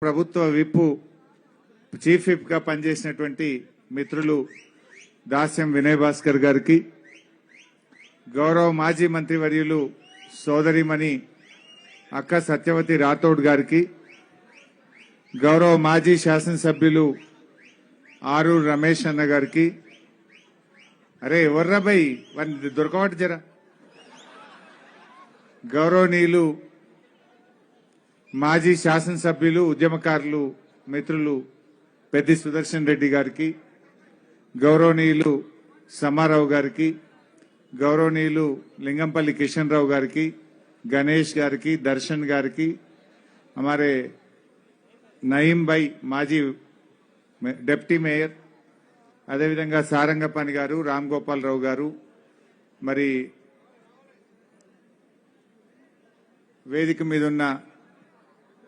ప్రభుత్వ whip chief whip గా పనిచేసినటువంటి మిత్రులు దాస్యం వినయ్ భాస్కర్ గారికి, గౌరవ మాజీ మంత్రివర్యులు సోదరిమణి అక్క సత్యవతి రాథోడ్ గారికి, గౌరవ మాజీ శాసనసభ్యులు ఆరూరు రమేష్ అన్న గారికి, అరే ఎవర్రా భయ్ వారిని దొరకవాటు జరా, గౌరవనీయులు మాజీ శాసనసభ్యులు ఉద్యమకారులు మిత్రులు పెద్ది సుదర్శన్ రెడ్డి గారికి, గౌరవనీయులు సమారావు గారికి, గౌరవనీయులు లింగంపల్లి కిషన్ రావు గారికి, గణేష్ గారికి, దర్శన్ గారికి, हमारे నయీం భాయ్ మాజీ డిప్యూటీ మేయర్, అదేవిధంగా సారంగపాణి గారు, రామ్ గోపాల్ రావు గారు, మరి వేదిక మీద ఉన్న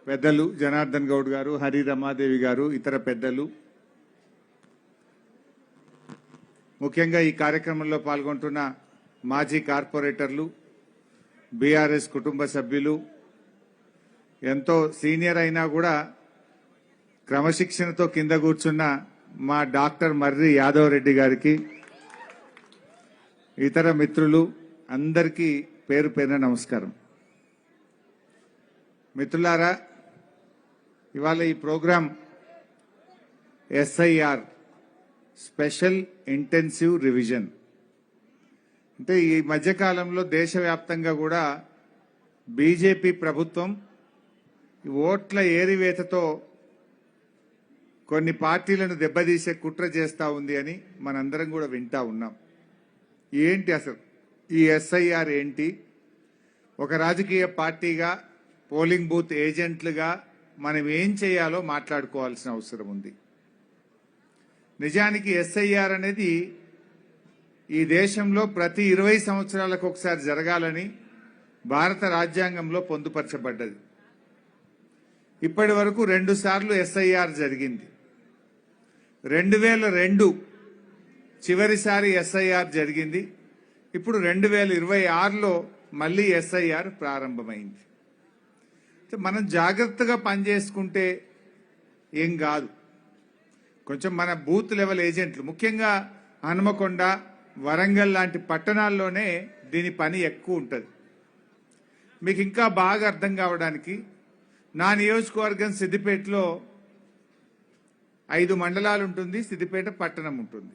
పెద్దలు జనార్దన్ గౌడ్ గారు, హరి రమాదేవి గారు, ఇతర పెద్దలు, ముఖ్యంగా ఈ కార్యక్రమంలో పాల్గొంటున్న మాజీ కార్పొరేటర్లు, బీఆర్ఎస్ కుటుంబ సభ్యులు, ఎంతో సీనియర్ అయినా కూడా క్రమశిక్షణతో కింద కూర్చున్న మా డాక్టర్ మర్రి యాదవ్ రెడ్డి గారికి, ఇతర మిత్రులు అందరికీ పేరు పేరున నమస్కారం. మిత్రులారా, ఇవాళ ఈ program SIR special intensive revision అంటే ఈ మధ్యకాలంలో దేశవ్యాప్తంగా కూడా బీజేపీ ప్రభుత్వం ఓట్ల ఏరివేతతో కొన్ని పార్టీలను దెబ్బతీసే కుట్ర చేస్తా ఉంది అని మనందరం కూడా వింటా ఉన్నాం. ఏంటి అసలు ఈ ఎస్ఐఆర్ ఏంటి? ఒక రాజకీయ పార్టీగా, పోలింగ్ బూత్ ఏజెంట్లుగా మనం ఏం చేయాలో మాట్లాడుకోవాల్సిన అవసరం ఉంది. నిజానికి ఎస్ఐఆర్ అనేది ఈ దేశంలో ప్రతి 20 సంవత్సరాలకు ఒకసారి జరగాలని భారత రాజ్యాంగంలో పొందుపరచబడ్డది. ఇప్పటి వరకు 2 సార్లు ఎస్ఐఆర్ జరిగింది. 2002 చివరిసారి ఎస్ఐఆర్ జరిగింది. ఇప్పుడు 2026లో మళ్లీ ఎస్ఐఆర్ ప్రారంభమైంది. మనం జాగ్రత్తగా పనిచేసుకుంటే ఏం కాదు. కొంచెం మన బూత్ లెవెల్ ఏజెంట్లు, ముఖ్యంగా హనుమకొండ, వరంగల్ లాంటి పట్టణాల్లోనే దీని పని ఎక్కువ ఉంటుంది. మీకు ఇంకా బాగా అర్థం కావడానికి, నా నియోజకవర్గం సిద్దిపేటలో 5 మండలాలు ఉంటుంది, సిద్దిపేట పట్టణం ఉంటుంది.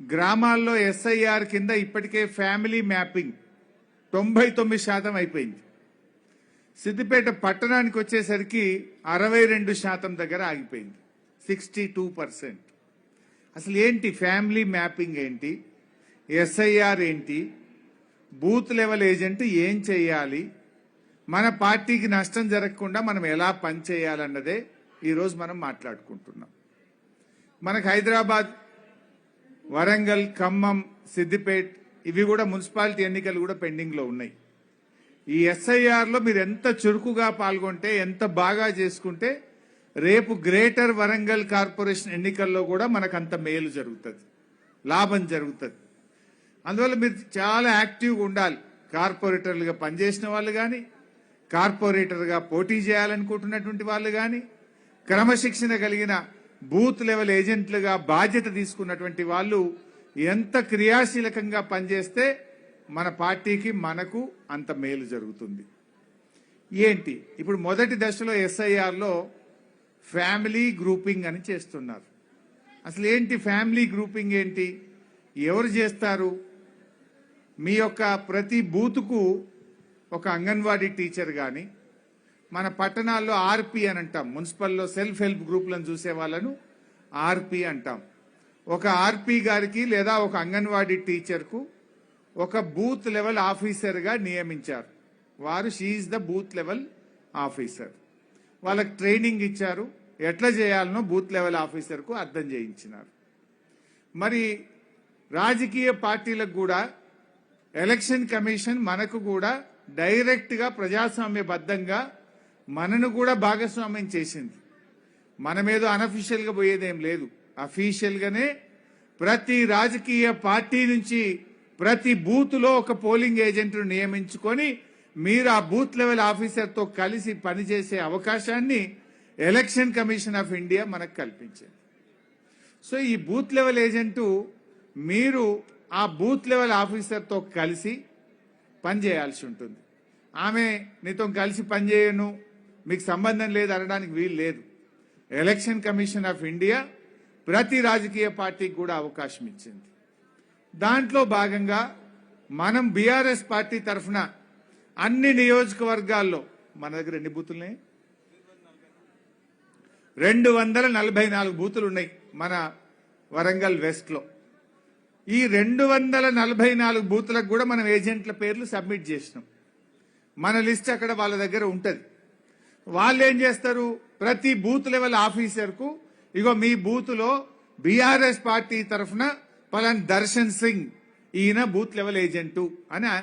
గ్రామాల్లో ఎస్ఐఆర్ కింద ఇప్పటికే ఫ్యామిలీ మ్యాపింగ్ 99% అయిపోయింది. సిద్దిపేట పట్టణానికి వచ్చేసరికి 62% దగ్గర ఆగిపోయింది, 62%. అసలు ఏంటి ఫ్యామిలీ మ్యాపింగ్ ఏంటి, ఎస్ఐఆర్ ఏంటి, బూత్ లెవెల్ ఏజెంట్ ఏం చేయాలి, మన పార్టీకి నష్టం జరగకుండా మనం ఎలా పనిచేయాలన్నదే ఈరోజు మనం మాట్లాడుకుంటున్నాం. మనకు హైదరాబాద్, వరంగల్, ఖమ్మం, సిద్దిపేట్ ఇవి కూడా మున్సిపాలిటీ ఎన్నికలు కూడా పెండింగ్ లో ఉన్నాయి. ఈ ఎస్ఐఆర్లో మీరు ఎంత చురుకుగా పాల్గొంటే, ఎంత బాగా చేసుకుంటే రేపు గ్రేటర్ వరంగల్ కార్పొరేషన్ ఎన్నికల్లో కూడా మనకు అంత మేలు జరుగుతుంది, లాభం జరుగుతుంది. అందువల్ల మీరు చాలా యాక్టివ్గా ఉండాలి. కార్పొరేటర్లుగా పనిచేసిన వాళ్ళు కానీ, కార్పొరేటర్గా పోటీ చేయాలనుకుంటున్నటువంటి వాళ్ళు కానీ, క్రమశిక్షణ కలిగిన బూత్ లెవెల్ ఏజెంట్లుగా బాధ్యత తీసుకున్నటువంటి వాళ్ళు ఎంత క్రియాశీలకంగా పనిచేస్తే మన పార్టీకి, మనకు అంత మేలు జరుగుతుంది. ఏంటి ఇప్పుడు మొదటి దశలో ఎస్ఐఆర్లో ఫ్యామిలీ గ్రూపింగ్ అని చేస్తున్నారు. అసలు ఏంటి ఫ్యామిలీ గ్రూపింగ్ ఏంటి, ఎవరు చేస్తారు? మీ యొక్క ప్రతి బూత్కు ఒక అంగన్వాడీ టీచర్ కానీ, మన పట్టణాల్లో ఆర్పి అని అంటాం, మున్సిపల్లో సెల్ఫ్ హెల్ప్ గ్రూపులను చూసే వాళ్ళను ఆర్పి అంటాం. ఒక ఆర్పి గారికి లేదా ఒక అంగన్వాడీ టీచర్కు ఒక బూత్ లెవెల్ ఆఫీసర్గా నియమించారు. వారు she's the booth level officer. వాళ్ళకి ట్రైనింగ్ ఇచ్చారు, ఎట్లా చేయాలనో బూత్ లెవెల్ ఆఫీసర్కు అర్థం చేయించినారు. మరి రాజకీయ పార్టీలకు కూడా ఎలక్షన్ కమిషన్ మనకు కూడా డైరెక్ట్గా ప్రజాస్వామ్యబద్ధంగా మనను కూడా భాగస్వామ్యం చేసింది. మనమేదో అనఫీషియల్గా పోయేదేం లేదు, అఫీషియల్గానే ప్రతి రాజకీయ పార్టీ నుంచి ప్రతి బూత్లో ఒక పోలింగ్ ఏజెంట్ను నియమించుకొని మీరు ఆ బూత్ లెవెల్ ఆఫీసర్తో కలిసి పనిచేసే అవకాశాన్ని ఎలక్షన్ కమిషన్ ఆఫ్ ఇండియా మనకు కల్పించింది. సో ఈ బూత్ లెవెల్ ఏజెంటు మీరు ఆ బూత్ లెవెల్ ఆఫీసర్తో కలిసి పనిచేయాల్సి ఉంటుంది. ఆమె నీతో కలిసి పనిచేయను, మీకు సంబంధం లేదు అనడానికి వీలు లేదు. ఎలక్షన్ కమిషన్ ఆఫ్ ఇండియా ప్రతి రాజకీయ పార్టీకి కూడా అవకాశం ఇచ్చింది. దాంట్లో భాగంగా మనం బీఆర్ఎస్ పార్టీ తరఫున అన్ని నియోజకవర్గాల్లో మన దగ్గర ఎన్ని బూతులున్నాయి? 244 బూతులు ఉన్నాయి మన వరంగల్ వెస్ట్ లో. ఈ 244 బూతులకు కూడా మనం ఏజెంట్ల పేర్లు సబ్మిట్ చేసినాం. మన లిస్ట్ అక్కడ వాళ్ళ దగ్గర ఉంటది. వాళ్ళు ఏం చేస్తారు, ప్రతి బూత్ లెవెల్ ఆఫీసర్ కు ఇగో మీ బూత్ లో బీఆర్ఎస్ పార్టీ తరఫున పలాన్ దర్శన్ సింగ్ ఈయన బూత్ లెవెల్ ఏజెంటు అని ఆ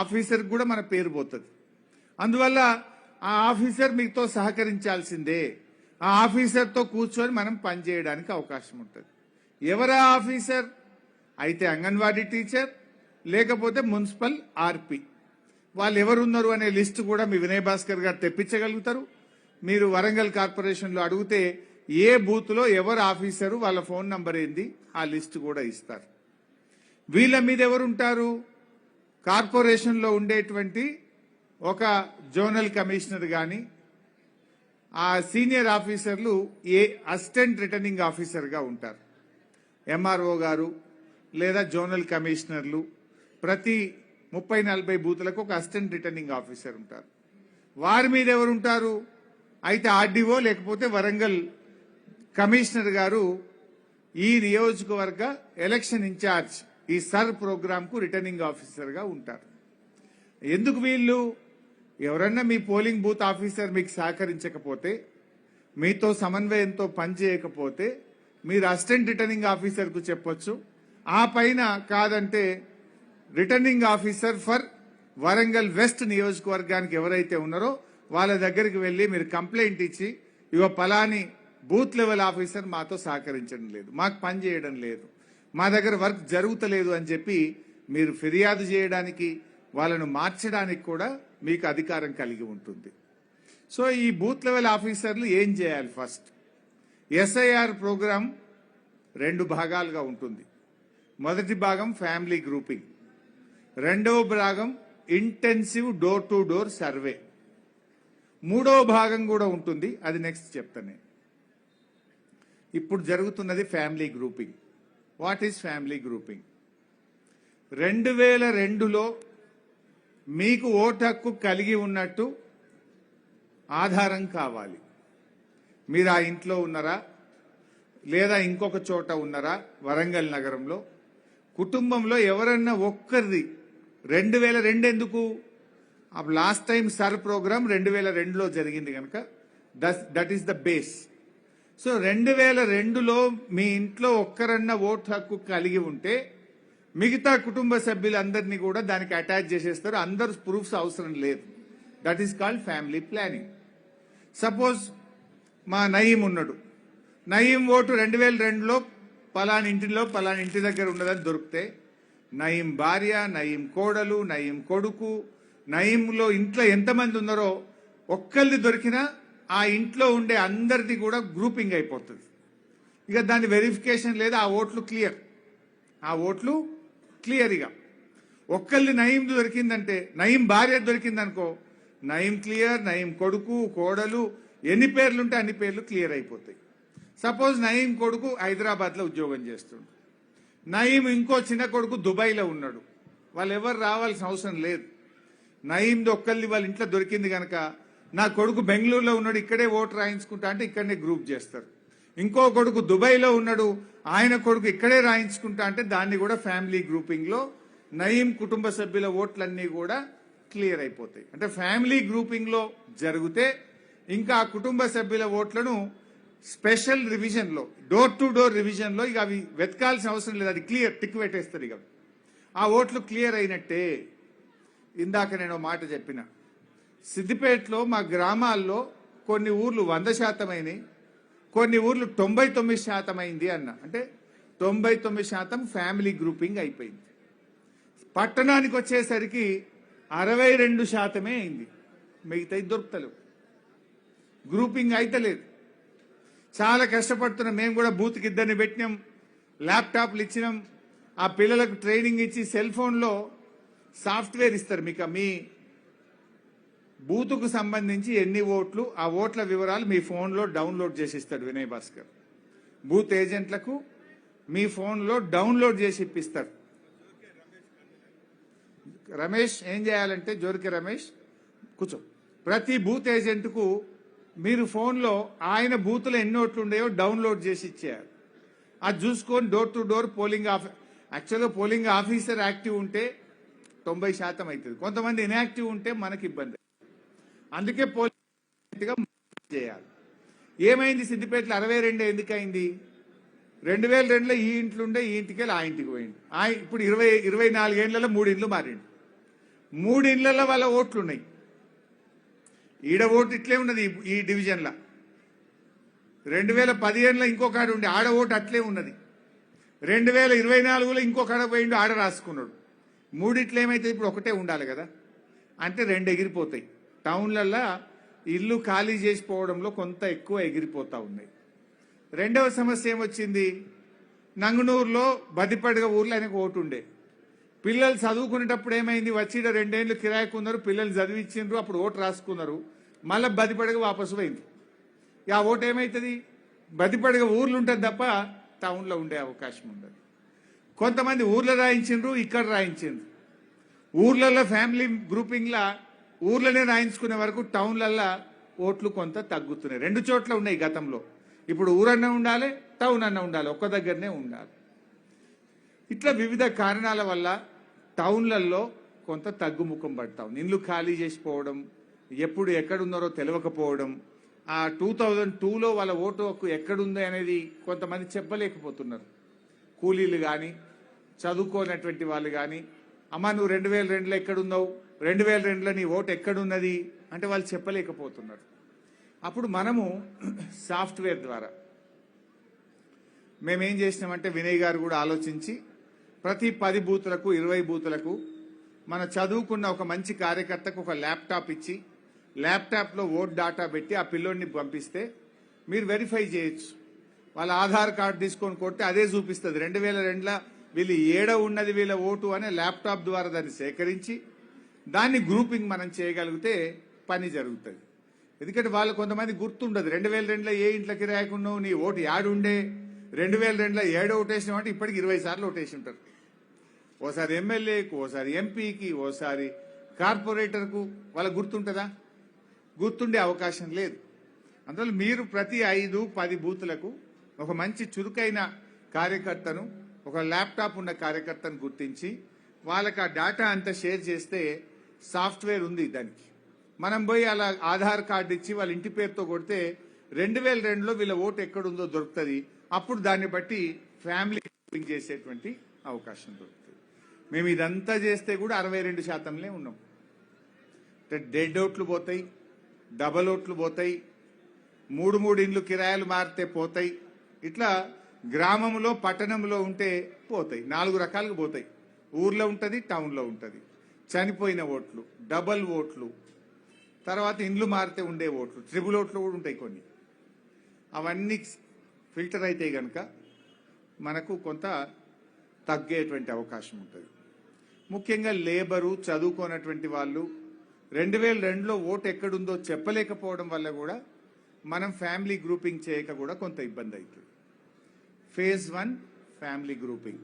ఆఫీసర్ కూడా మన పేరు పోతుంది. అందువల్ల ఆ ఆఫీసర్ మీతో సహకరించాల్సిందే. ఆ ఆఫీసర్తో కూర్చొని మనం పనిచేయడానికి అవకాశం ఉంటుంది. ఎవరా ఆఫీసర్ అయితే అంగన్వాడీ టీచర్, లేకపోతే మున్సిపల్ ఆర్పి. వాళ్ళు ఎవరున్నారు అనే లిస్టు కూడా మీ వినయ్ భాస్కర్ గారు తెప్పించగలుగుతారు. మీరు వరంగల్ కార్పొరేషన్లో అడిగితే ఏ బూత్లో ఎవరు ఆఫీసరు, వాళ్ళ ఫోన్ నంబర్ ఏంది, ఆ లిస్టు కూడా ఇస్తారు. వీళ్ళ మీద ఎవరుంటారు, కార్పొరేషన్లో ఉండేటువంటి ఒక జోనల్ కమిషనర్ కానీ ఆ సీనియర్ ఆఫీసర్లు ఏ అసిస్టెంట్ రిటర్నింగ్ ఆఫీసర్గా ఉంటారు. ఎంఆర్ఓ గారు లేదా జోనల్ కమిషనర్లు ప్రతి 30-40 బూతులకు ఒక అసిస్టెంట్ రిటర్నింగ్ ఆఫీసర్ ఉంటారు. వారి మీద ఎవరుంటారు అయితే ఆర్డీఓ లేకపోతే వరంగల్ కమిషనర్ గారు ఈ నియోజకవర్గ ఎలక్షన్ ఇన్ఛార్జ్ ఈ సర్ ప్రోగ్రామ్ కు రిటర్నింగ్ ఆఫీసర్ గా ఉంటారు. ఎందుకు వీళ్ళు ఎవరన్నా మీ పోలింగ్ బూత్ ఆఫీసర్ మీకు సహకరించకపోతే, మీతో సమన్వయంతో పనిచేయకపోతే మీరు అసిస్టెంట్ రిటర్నింగ్ ఆఫీసర్ కు చెప్పొచ్చు. ఆ పైన కాదంటే returning officer for Warangal west నియోజకవర్గానికి ఎవరైతే ఉన్నారో వాళ్ళ దగ్గరికి వెళ్లి మీరు కంప్లైంట్ ఇచ్చి ఇగో పలాని బూత్ లెవెల్ ఆఫీసర్ మాతో సహకరించడం లేదు, మాకు పని చేయడం లేదు, మా దగ్గర వర్క్ జరుగుతలేదు అని చెప్పి మీరు ఫిర్యాదు చేయడానికి, వాళ్ళను మార్చడానికి కూడా మీకు అధికారం కలిగి ఉంటుంది. సో ఈ బూత్ లెవెల్ ఆఫీసర్లు ఏం చేయాలి? ఫస్ట్ ఎస్ఐఆర్ ప్రోగ్రాం 2 భాగాలుగా ఉంటుంది. మొదటి భాగం ఫ్యామిలీ గ్రూపింగ్, రెండవ భాగం intensive door to door survey, మూడవ భాగం కూడా ఉంటుంది, అది నెక్స్ట్ చెప్తాను. ఇప్పుడు జరుగుతున్నది family grouping. What is family grouping? 2002లో మీకు ఓటు హక్కు కలిగి ఉన్నట్టు ఆధారం కావాలి. మీరు ఆ ఇంట్లో ఉన్నారా లేదా ఇంకొక చోట ఉన్నారా, వరంగల్ నగరంలో కుటుంబంలో ఎవరన్నా ఒక్కరిది 2002 ఎందుకు? లాస్ట్ టైం సర్ ప్రోగ్రామ్ 2002లో జరిగింది కనుక that is the base. So 2002లో మీ ఇంట్లో ఒక్కరన్నా ఓటు హక్కు కలిగి ఉంటే మిగతా కుటుంబ సభ్యులందరినీ కూడా దానికి అటాచ్ చేసేస్తారు. అందరు ప్రూఫ్స్ అవసరం లేదు. That is called family planning. Suppose మా నయీం ఉన్నాడు, నయీం ఓటు 2002లో పలాని ఇంటిలో పలాని ఇంటి దగ్గర ఉన్నదని దొరికితే నయీం భార్య, నయీం కోడలు, నయీం కొడుకు, నయీంలో ఇంట్లో ఎంతమంది ఉన్నారో ఒక్కరిది దొరికినా ఆ ఇంట్లో ఉండే అందరిది కూడా గ్రూపింగ్ అయిపోతుంది. ఇక దాని వెరిఫికేషన్ లేదా, ఆ ఓట్లు క్లియర్, ఆ ఓట్లు క్లియర్గా. ఒక్కరిది నయీం దొరికిందంటే, నయీం భార్య దొరికిందనుకో, నయీం క్లియర్, నయీం కొడుకు, కోడలు, ఎన్ని పేర్లుంటే అన్ని పేర్లు క్లియర్ అయిపోతాయి. సపోజ్ నయీం కొడుకు హైదరాబాద్లో ఉద్యోగం చేస్తుండు, నయీం ఇంకో చిన్న కొడుకు దుబాయ్లో ఉన్నాడు, వాళ్ళు ఎవరు రావాల్సిన అవసరం లేదు. నయీంది ఒక్కరిది వాళ్ళ ఇంట్లో దొరికింది కనుక నా కొడుకు బెంగళూరులో ఉన్నాడు, ఇక్కడే ఓటు రాయించుకుంటా అంటే ఇక్కడనే గ్రూప్ చేస్తారు. ఇంకో కొడుకు దుబాయ్లో ఉన్నాడు, ఆయన కొడుకు ఇక్కడే రాయించుకుంటా అంటే దాన్ని కూడా ఫ్యామిలీ గ్రూపింగ్ లో నయీం కుటుంబ సభ్యుల ఓట్లన్నీ కూడా క్లియర్ అయిపోతాయి. అంటే ఫ్యామిలీ గ్రూపింగ్ లో జరిగితే ఇంకా ఆ కుటుంబ సభ్యుల ఓట్లను స్పెషల్ రివిజన్ లో, డోర్ టు డోర్ రివిజన్ లో ఇక అవి వెతకాల్సిన అవసరం లేదు, అది క్లియర్ టిక్ పెట్టేస్తారు. ఇక ఆ ఓట్లు క్లియర్ అయినట్టే. ఇందాక నేను మాట చెప్పిన సిద్దిపేటలో మా గ్రామాల్లో కొన్ని ఊర్లు 100% అయినాయి, కొన్ని ఊర్లు 99% అయింది అన్న. అంటే 99% ఫ్యామిలీ గ్రూపింగ్ అయిపోయింది. పట్టణానికి వచ్చేసరికి 62% అయింది, మిగతాయి దొరుకుతలేవు. గ్రూపింగ్ అయితే లేదు. చాలా కష్టపడుతున్నాం. మేము కూడా బూత్కి ఇద్దరిని పెట్టినాం, ల్యాప్టాప్లు ఇచ్చినాం. ఆ పిల్లలకు ట్రైనింగ్ ఇచ్చి సెల్ ఫోన్లో సాఫ్ట్వేర్ ఇస్తారు. మీకు మీ బూతుకు సంబంధించి ఎన్ని ఓట్లు, ఆ ఓట్ల వివరాలు మీ ఫోన్లో డౌన్లోడ్ చేసి ఇస్తాడు వినయ్ భాస్కర్. బూత్ ఏజెంట్లకు మీ ఫోన్లో డౌన్లోడ్ చేసి ఇప్పిస్తారు. రమేష్ ఏం చేయాలంటే, జోరికి రమేష్ కూర్చో, ప్రతి బూత్ ఏజెంట్కు మీరు ఫోన్లో ఆయన బూత్లో ఎన్ని ఓట్లు ఉన్నాయో డౌన్లోడ్ చేసి ఇచ్చేయాలి. అది చూసుకొని డోర్ టు డోర్ పోలింగ్ యాక్చువల్గా పోలింగ్ ఆఫీసర్ యాక్టివ్ ఉంటే 90% అవుతుంది. కొంతమంది ఇన్యాక్టివ్ ఉంటే మనకి ఇబ్బంది. అందుకే పోలింగ్ చేయాలి. ఏమైంది సిద్దిపేటలో 62 ఎందుకు అయింది? 2002లో ఈ ఇంట్లో ఉండే ఈ ఇంటికి వెళ్ళి ఆ ఇంటికి పోయింది. ఇప్పుడు 24 ఏళ్లలో 3 ఇండ్లు మారిండు. 3 ఇండ్లలో వాళ్ళ ఓట్లు ఉన్నాయి. ఈడ ఓటు ఇట్లే ఉన్నది ఈ డివిజన్లో. 2015లో ఇంకొక ఉండే ఆడ ఓటు అట్లే ఉన్నది. 2024లో ఇంకొక పోయిండు, ఆడ రాసుకున్నాడు. మూడిట్లు ఏమైతే ఇప్పుడు ఒకటే ఉండాలి కదా, అంటే 2 ఎగిరిపోతాయి. టౌన్లల్లో ఇల్లు ఖాళీ చేసిపోవడంలో కొంత ఎక్కువ ఎగిరిపోతా ఉన్నాయి. రెండవ సమస్య ఏమొచ్చింది? నంగునూరులో బదిపడగ ఊర్లో ఆయనకు ఓటు ఉండే. పిల్లలు చదువుకునేటప్పుడు ఏమైంది? వచ్చి 2 ఏళ్ళు కిరాయికున్నారు, పిల్లలు చదివించిండ్రు, అప్పుడు ఓటు రాసుకున్నారు. మళ్ళీ బదిపడగ వాపసు పోయింది. ఆ ఓటు ఏమవుతుంది? బదిపడగ ఊర్లు ఉంటుంది తప్ప టౌన్లో ఉండే అవకాశం ఉండదు. కొంతమంది ఊర్లో రాయించిండ్రు, ఇక్కడ రాయించిండ్రు. ఊర్లలో ఫ్యామిలీ గ్రూపింగ్లా ఊర్లోనే రాయించుకునే వరకు టౌన్లల్లో ఓట్లు కొంత తగ్గుతున్నాయి. 2 చోట్ల ఉన్నాయి గతంలో. ఇప్పుడు ఊరన్నా ఉండాలి, టౌన్ అన్నా ఉండాలి, ఒక్క దగ్గరనే ఉండాలి. ఇట్లా వివిధ కారణాల వల్ల టౌన్లలో కొంత తగ్గుముఖం పడతాం. ఇల్లు ఖాళీ చేసిపోవడం, ఎప్పుడు ఎక్కడున్నారో తెలియకపోవడం, ఆ 2002లో వాళ్ళ ఓటు హక్కు ఎక్కడుంది అనేది కొంతమంది చెప్పలేకపోతున్నారు. కూలీలు కానీ చదువుకోనటువంటి వాళ్ళు కానీ, అమ్మ నువ్వు 2002లో ఎక్కడున్నావు, 2002లో నీ ఓటు ఎక్కడున్నది అంటే వాళ్ళు చెప్పలేకపోతున్నారు. అప్పుడు మనము సాఫ్ట్వేర్ ద్వారా మేమేం చేసినామంటే, వినయ్ గారు కూడా ఆలోచించి ప్రతి 10 బూతులకు 20 బూతులకు మన చదువుకున్న ఒక మంచి కార్యకర్తకు ఒక ల్యాప్టాప్ ఇచ్చి, ల్యాప్టాప్లో ఓట్ డాటా పెట్టి ఆ పిల్లోడిని పంపిస్తే మీరు వెరిఫై చేయొచ్చు. వాళ్ళ ఆధార్ కార్డు తీసుకొని కొట్టి అదే చూపిస్తుంది 2002లో వీళ్ళు ఏడ ఉన్నది వీళ్ళ ఓటు అనే ల్యాప్టాప్ ద్వారా దాన్ని సేకరించి దాన్ని గ్రూపింగ్ మనం చేయగలిగితే పని జరుగుతుంది. ఎందుకంటే వాళ్ళు కొంతమంది గుర్తుండదు. 2002లో ఏ ఇంట్లోకి రాయకున్నావు, నీ ఓటు యాడుండే, 2002లో ఏడో ఓటేసినావు అంటే ఇప్పటికి 20 సార్లు ఓటేసి ఉంటారు. ఓసారి ఎమ్మెల్యేకు, ఓసారి ఎంపీకి, ఓసారి కార్పొరేటర్కు. వాళ్ళకు గుర్తుంటుందా? గుర్తుండే అవకాశం లేదు. అందువల్ల మీరు ప్రతి 5-10 బూతులకు ఒక మంచి చురుకైన కార్యకర్తను, ఒక ల్యాప్టాప్ ఉన్న కార్యకర్తను గుర్తించి వాళ్ళకి ఆ డేటా అంతా షేర్ చేస్తే సాఫ్ట్వేర్ ఉంది దానికి. మనం పోయి అలా ఆధార్ కార్డు ఇచ్చి వాళ్ళ ఇంటి పేరుతో కొడితే 2002లో వీళ్ళ ఓటు ఎక్కడుందో దొరుకుతుంది. అప్పుడు దాన్ని బట్టి ఫ్యామిలీ చేసేటువంటి అవకాశం దొరుకుతుంది. మేము ఇదంతా చేస్తే కూడా 62%లే ఉన్నాం. డెడ్ ఓట్లు పోతాయి, డబల్ ఓట్లు పోతాయి, 3 ఇండ్లు కిరాయిలు మారితే పోతాయి. ఇట్లా గ్రామంలో పట్టణంలో ఉంటే పోతాయి. 4 రకాలుగా పోతాయి. ఊర్లో ఉంటుంది, టౌన్లో ఉంటుంది. చనిపోయిన ఓట్లు, డబల్ ఓట్లు, తర్వాత ఇండ్లు మారితే ఉండే ఓట్లు, ట్రిపుల్ ఓట్లు కూడా ఉంటాయి కొన్ని. అవన్నీ ఫిల్టర్ అయితే కనుక మనకు కొంత తగ్గేటువంటి అవకాశం ఉంటుంది. ముఖ్యంగా లేబరు, చదువుకోనటువంటి వాళ్ళు 2002లో ఓటు ఎక్కడుందో చెప్పలేకపోవడం వల్ల కూడా మనం ఫ్యామిలీ గ్రూపింగ్ చేయక కూడా కొంత ఇబ్బంది అవుతుంది. Phase 1 family grouping.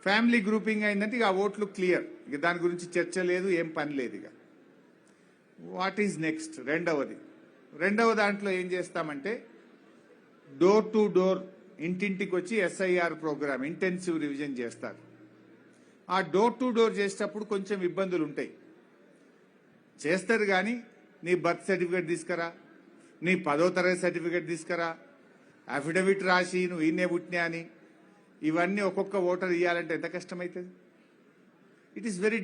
Family grouping అయిందంటే ఇక ఆ ఓట్లు క్లియర్, ఇక దాని గురించి చర్చ లేదు, ఏం పని లేదు. ఇక వాట్ ఈజ్ నెక్స్ట్? రెండవ దాంట్లో ఏం చేస్తామంటే డోర్ టు డోర్, ఇంటింటికి వచ్చి SIR ప్రోగ్రామ్, ఇంటెన్సివ్ రివిజన్ చేస్తారు. ఆ డోర్ టు డోర్ చేసేటప్పుడు కొంచెం ఇబ్బందులు ఉంటాయి. చేస్తారు కానీ నీ బర్త్ సర్టిఫికేట్ తీసుకురా, నీ 10వ తరగతి సర్టిఫికేట్ తీసుకురా, అఫిడవిట్ రాసి నువ్వు ఈయనే పుట్టినా అని, ఇవన్నీ ఒక్కొక్క ఓటర్ ఇవ్వాలంటే ఎంత కష్టమవుతుంది? It is very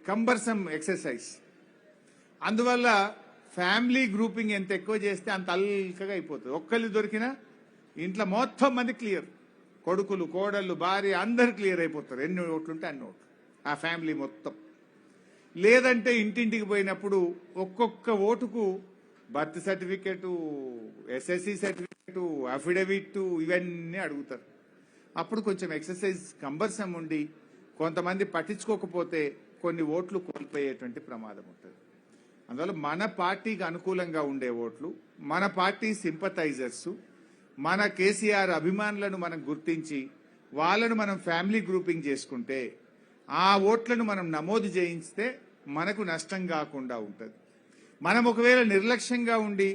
cumbersome exercise. అందువల్ల ఫ్యామిలీ గ్రూపింగ్ ఎంత ఎక్కువ చేస్తే అంత అల్కగా అయిపోతుంది. ఒక్కళ్ళు దొరికినా ఇంట్లో మొత్తం మంది క్లియర్, కొడుకులు, కోడళ్ళు, భార్య అందరు క్లియర్ అయిపోతారు. ఎన్ని ఓట్లుంటే అన్ని ఓట్లు, ఆ ఫ్యామిలీ మొత్తం. లేదంటే ఇంటింటికి పోయినప్పుడు ఒక్కొక్క ఓటుకు birth certificate, SSC certificate, affidavit ఇవన్నీ అడుగుతారు. అప్పుడు కొంచెం ఎక్సర్సైజ్ కంబర్సం ఉండి కొంతమంది పట్టించుకోకపోతే కొన్ని ఓట్లు కోల్పోయేటువంటి ప్రమాదం ఉంటుంది. అందువల్ల మన పార్టీకి అనుకూలంగా ఉండే ఓట్లు, మన పార్టీ సింపథైజర్స్, మన కేసీఆర్ అభిమానులను మనం గుర్తించి వాళ్ళను మనం ఫ్యామిలీ గ్రూపింగ్ చేసుకుంటే ఆ ఓట్లను మనం నమోదు చేయిస్తే మనకు నష్టం కాకుండా ఉంటుంది. మనం ఒకవేళ నిర్లక్ష్యంగా ఉండి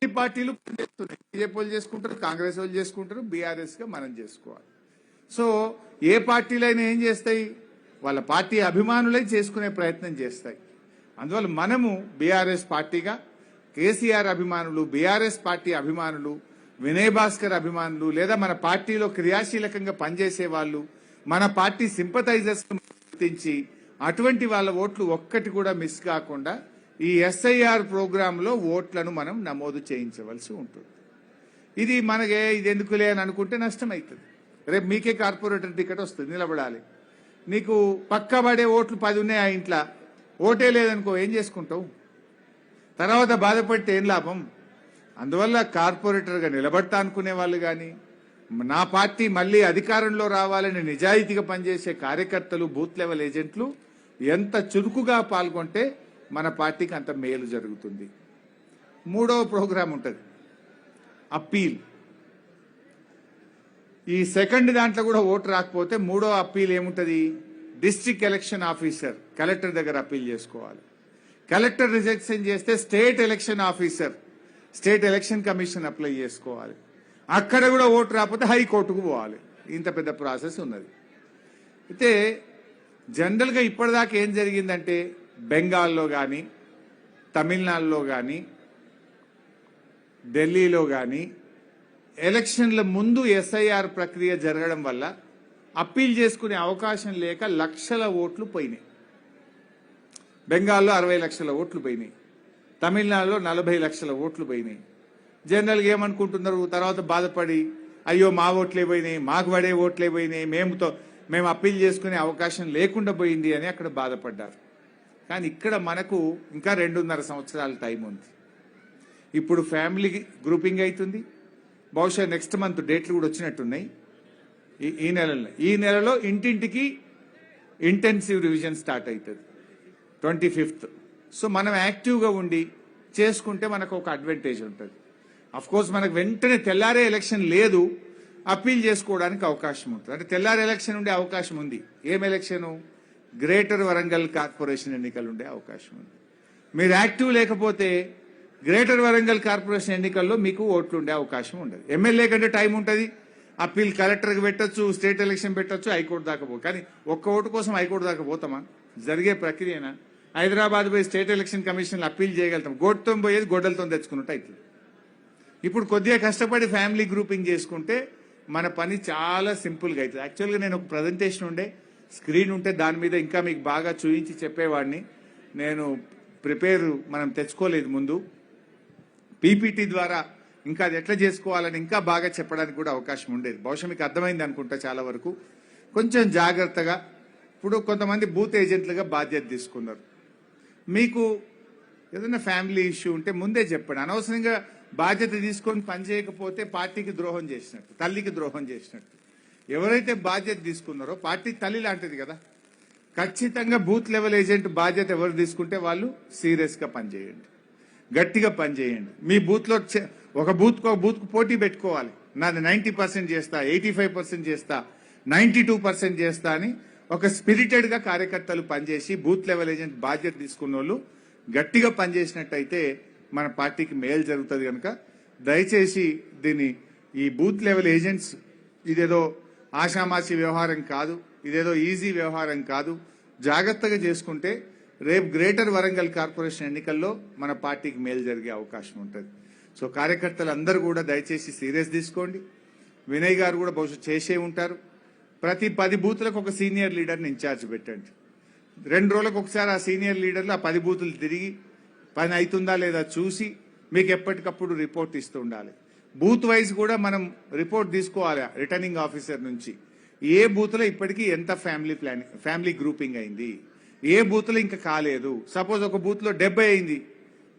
పార్టీలు పనిచేస్తున్నాయి, బీజేపీ వాళ్ళు చేసుకుంటారు, కాంగ్రెస్ వాళ్ళు చేసుకుంటారు, బీఆర్ఎస్ గా మనం చేసుకోవాలి. సో ఏ పార్టీలైనా ఏం చేస్తాయి, వాళ్ళ పార్టీ అభిమానులై చేసుకునే ప్రయత్నం చేస్తాయి. అందువల్ల మనము బీఆర్ఎస్ పార్టీగా కేసీఆర్ అభిమానులు, బీఆర్ఎస్ పార్టీ అభిమానులు, వినయ్ భాస్కర్ అభిమానులు, లేదా మన పార్టీలో క్రియాశీలకంగా పనిచేసే వాళ్ళు, మన పార్టీ సింపథైజర్స్ గుర్తించి అటువంటి వాళ్ళ ఓట్లు ఒక్కటి కూడా మిస్ కాకుండా ఈ ఎస్ఐఆర్ ప్రోగ్రాంలో ఓట్లను మనం నమోదు చేయించవలసి ఉంటుంది. ఇది మనకే ఇది ఎందుకులే అని అనుకుంటే నష్టం అవుతుంది. రేపు మీకే కార్పొరేటర్ టికెట్ వస్తుంది, నిలబడాలి. నీకు పక్కా పడే ఓట్లు 10 ఉన్నాయి, ఆ ఇంట్లో ఓటే లేదనుకో ఏం చేసుకుంటావు, తర్వాత బాధపడితే ఏం లాభం. అందువల్ల కార్పొరేటర్గా నిలబడతా అనుకునే వాళ్ళు కానీ, నా పార్టీ మళ్ళీ అధికారంలో రావాలని నిజాయితీగా పనిచేసే కార్యకర్తలు, బూత్ లెవెల్ ఏజెంట్లు ఎంత చురుకుగా పాల్గొంటే మన పార్టీకి అంత మేలు జరుగుతుంది. 3వ ప్రోగ్రాం ఉంటుంది అప్పీల్. ఈ సెకండ్ దాంట్లో కూడా ఓటు రాకపోతే 3వ అప్పీల్ ఏముంటుంది, డిస్ట్రిక్ట్ ఎలక్షన్ ఆఫీసర్ కలెక్టర్ దగ్గర అప్పీల్ చేసుకోవాలి. కలెక్టర్ రిజెక్షన్ చేస్తే state election officer state election commission apply చేసుకోవాలి. అక్కడ కూడా ఓటు రాకపోతే హైకోర్టుకు పోవాలి. ఇంత పెద్ద ప్రాసెస్ ఉన్నది. అయితే జనరల్గా ఇప్పటిదాకా ఏం జరిగిందంటే బెంగాల్లో కానీ, తమిళనాడులో కానీ, ఢిల్లీలో కానీ ఎలక్షన్ల ముందు ఎస్ఐఆర్ ప్రక్రియ జరగడం వల్ల అప్పీల్ చేసుకునే అవకాశం లేక లక్షల ఓట్లు పోయినాయి. బెంగాల్లో 60 లక్షల ఓట్లు పోయినాయి, తమిళనాడులో 40 లక్షల ఓట్లు పోయినాయి. జనరల్గా ఏమనుకుంటున్నారు, తర్వాత బాధపడి అయ్యో మా ఓట్లే పోయినాయి, మాకు పడే ఓట్లే పోయినాయి, మేము అప్పీల్ చేసుకునే అవకాశం లేకుండా పోయింది అని అక్కడ బాధపడ్డారు. కానీ ఇక్కడ మనకు ఇంకా 2.5 సంవత్సరాల టైం ఉంది. ఇప్పుడు ఫ్యామిలీ గ్రూపింగ్ అవుతుంది. బహుశా నెక్స్ట్ మంత్ డేట్లు కూడా వచ్చినట్టున్నాయి. ఈ నెలలో ఇంటింటికి ఇంటెన్సివ్ రివిజన్ స్టార్ట్ అవుతుంది 25th. సో మనం యాక్టివ్గా ఉండి చేసుకుంటే మనకు ఒక అడ్వాంటేజ్ ఉంటుంది. అఫ్ కోర్స్ మనకు వెంటనే తెల్లారే ఎలక్షన్ లేదు, అప్పీల్ చేసుకోవడానికి అవకాశం ఉంటుంది. అంటే తెల్లారే ఎలక్షన్ ఉండే అవకాశం ఉంది. ఏం ఎలక్షను, గ్రేటర్ వరంగల్ కార్పొరేషన్ ఎన్నికలు ఉండే అవకాశం ఉంది. మీరు యాక్టివ్ లేకపోతే గ్రేటర్ వరంగల్ కార్పొరేషన్ ఎన్నికల్లో మీకు ఓట్లు ఉండే అవకాశం ఉండదు. ఎమ్మెల్యే కంటే టైం ఉంటుంది, అప్పీల్ కలెక్టర్కి పెట్టచ్చు, స్టేట్ ఎలక్షన్ పెట్టచ్చు, హైకోర్టు దాకా పో. కానీ ఒక్క ఓటు కోసం హైకోర్టు దాకా పోతామా? జరిగే ప్రక్రియనా? హైదరాబాద్ పోయి స్టేట్ ఎలక్షన్ కమిషన్ అప్పీల్ చేయగలుగుతాం, గోటుతో పోయేది గొడ్డలతో తెచ్చుకున్నట్టు అవుతుంది. ఇప్పుడు కొద్దిగా కష్టపడి ఫ్యామిలీ గ్రూపింగ్ చేసుకుంటే మన పని చాలా సింపుల్గా అవుతుంది. యాక్చువల్గా నేను ఒక ప్రజెంటేషన్ ఉండే, స్క్రీన్ ఉంటే దాని మీద ఇంకా మీకు బాగా చూపించి చెప్పేవాడిని. నేను మనం తెచ్చుకోలేదు ముందు. పీపీటీ ద్వారా ఇంకా అది ఎట్లా చేసుకోవాలని ఇంకా బాగా చెప్పడానికి కూడా అవకాశం ఉండేది. బహుశా మీకు అర్థమైంది అనుకుంటా చాలా వరకు. కొంచెం జాగ్రత్తగా, ఇప్పుడు కొంతమంది బూత్ ఏజెంట్లుగా బాధ్యత తీసుకున్నారు. మీకు ఏదైనా ఫ్యామిలీ ఇష్యూ ఉంటే ముందే చెప్పండి. అనవసరంగా బాధ్యత తీసుకొని పనిచేయకపోతే పార్టీకి ద్రోహం చేసినట్టు, తల్లికి ద్రోహం చేసినట్టు. ఎవరైతే బాధ్యత తీసుకున్నారో, పార్టీ తల్లి లాంటిది కదా, ఖచ్చితంగా బూత్ లెవెల్ ఏజెంట్ బాధ్యత ఎవరు తీసుకుంటే వాళ్ళు సీరియస్గా పనిచేయండి, గట్టిగా పనిచేయండి. మీ బూత్లో ఒక బూత్కు పోటీ పెట్టుకోవాలి. నాది 90% చేస్తా, 85% చేస్తా, 92% చేస్తా అని ఒక స్పిరిటెడ్గా కార్యకర్తలు పనిచేసి బూత్ లెవెల్ ఏజెంట్ బాధ్యత తీసుకున్న వాళ్ళు గట్టిగా పనిచేసినట్టయితే మన పార్టీకి మేలు జరుగుతుంది. కనుక దయచేసి ఈ బూత్ లెవెల్ ఏజెంట్స్ ఇదేదో ఆషామాషి వ్యవహారం కాదు, ఇదేదో ఈజీ వ్యవహారం కాదు. జాగ్రత్తగా చేసుకుంటే రేపు గ్రేటర్ వరంగల్ కార్పొరేషన్ ఎన్నికల్లో మన పార్టీకి మేలు జరిగే అవకాశం ఉంటుంది. సో కార్యకర్తలు అందరూ కూడా దయచేసి సీరియస్ తీసుకోండి. వినయ్ గారు కూడా బహుశా చేసే ఉంటారు. ప్రతి 10 బూతులకు ఒక సీనియర్ లీడర్ని ఇన్ఛార్జ్ పెట్టండి. 2 రోజులకు ఒకసారి ఆ సీనియర్ లీడర్లు ఆ 10 బూతులు తిరిగి పని అవుతుందా లేదా చూసి మీకు ఎప్పటికప్పుడు రిపోర్ట్ ఇస్తూ ఉండాలి. బూత్ వైజ్ కూడా మనం రిపోర్ట్ తీసుకోవాలి రిటర్నింగ్ ఆఫీసర్ నుంచి. ఏ బూత్లో ఇప్పటికీ ఎంత ఫ్యామిలీ గ్రూపింగ్ అయింది, ఏ బూత్లో ఇంకా కాలేదు. సపోజ్ ఒక బూత్లో 70 అయింది,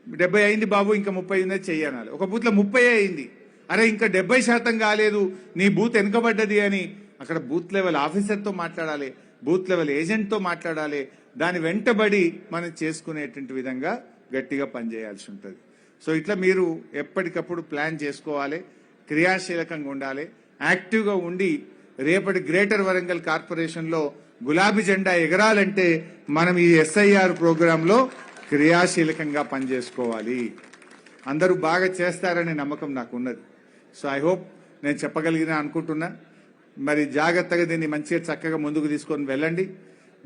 70 అయింది బాబు, ఇంకా 30 ఉన్నది చెయ్యనాలి. ఒక బూత్లో 30 అయింది, అరే ఇంకా 70% కాలేదు, నీ బూత్ వెనుకబడ్డది అని అక్కడ బూత్ లెవెల్ ఆఫీసర్తో మాట్లాడాలి, బూత్ లెవెల్ ఏజెంట్తో మాట్లాడాలి. దాని వెంటబడి మనం చేసుకునేటువంటి విధంగా గట్టిగా పనిచేయాల్సి ఉంటుంది. సో ఇట్లా మీరు ఎప్పటికప్పుడు ప్లాన్ చేసుకోవాలి, క్రియాశీలకంగా ఉండాలి, యాక్టివ్గా ఉండి రేపటి గ్రేటర్ వరంగల్ కార్పొరేషన్లో గులాబీ జెండా ఎగరాలంటే మనం ఈ ఎస్ఐఆర్ ప్రోగ్రాంలో క్రియాశీలకంగా పనిచేసుకోవాలి. అందరూ బాగా చేస్తారనే నమ్మకం నాకు ఉన్నది. సో ఐ హోప్ నేను చెప్పగలిగినా అనుకుంటున్నా. మరి జాగ్రత్తగా దీన్ని మంచిగా చక్కగా ముందుకు తీసుకొని వెళ్ళండి.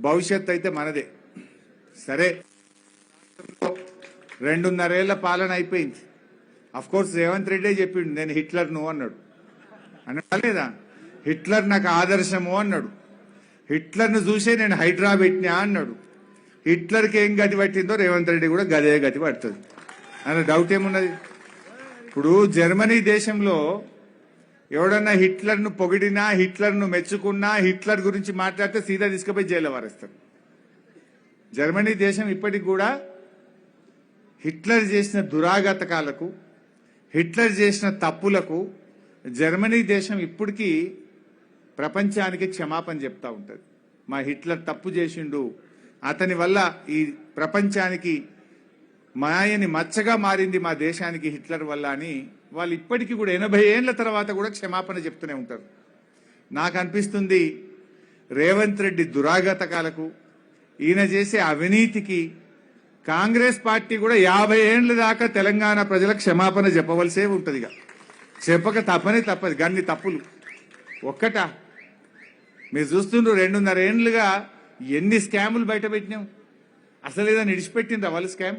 భవిష్యత్ అయితే మనదే. సరే, 2.5 ఏళ్ల పాలన అయిపోయింది. అఫ్ కోర్స్ రేవంత్ రెడ్డి చెప్పిండు నేను హిట్లర్ నువ్వు అన్నాడు, అనలేదా? హిట్లర్ నాకు ఆదర్శము అన్నాడు. హిట్లర్ను చూసే నేను హైడ్రా పెట్టినా అన్నాడు. హిట్లర్కి ఏం గతి పట్టిందో రేవంత్ రెడ్డి కూడా గదే గతి పడుతుంది అన్న డౌట్ ఏమున్నది? ఇప్పుడు జర్మనీ దేశంలో ఎవడన్నా హిట్లర్ను పొగిడినా, హిట్లర్ను మెచ్చుకున్నా, హిట్లర్ గురించి మాట్లాడితే సీదా తీసుకుపోయి జైల్లో వారేస్తారు. జర్మనీ దేశం ఇప్పటికి కూడా హిట్లర్ చేసిన దురాఘాతకాలకు, హిట్లర్ చేసిన తప్పులకు జర్మనీ దేశం ఇప్పటికీ ప్రపంచానికి క్షమాపణ చెప్తా ఉంటుంది. మా హిట్లర్ తప్పు చేసిండు, అతని వల్ల ఈ ప్రపంచానికి మాయని మచ్చగా మారింది మా దేశానికి హిట్లర్ వల్ల అని వాళ్ళు ఇప్పటికీ కూడా 80 ఏళ్ల తర్వాత కూడా క్షమాపణ చెప్తూనే ఉంటారు. నాకు అనిపిస్తుంది రేవంత్ రెడ్డి దురాఘాతకాలకు, ఈయన చేసే అవినీతికి కాంగ్రెస్ పార్టీ కూడా 50 ఏళ్ల దాకా తెలంగాణ ప్రజలకు క్షమాపణ చెప్పవలసే ఉంటుంది. చెప్పక తప్పదు. గన్ని తప్పులు ఒక్కటా మీరు చూస్తుండ్రు. 2.5 ఏళ్లుగా ఎన్ని స్కాములు బయట పెట్టినాం. అసలు ఏదైనా ఇడిచిపెట్టిండ్రా వాళ్ళు స్కామ్?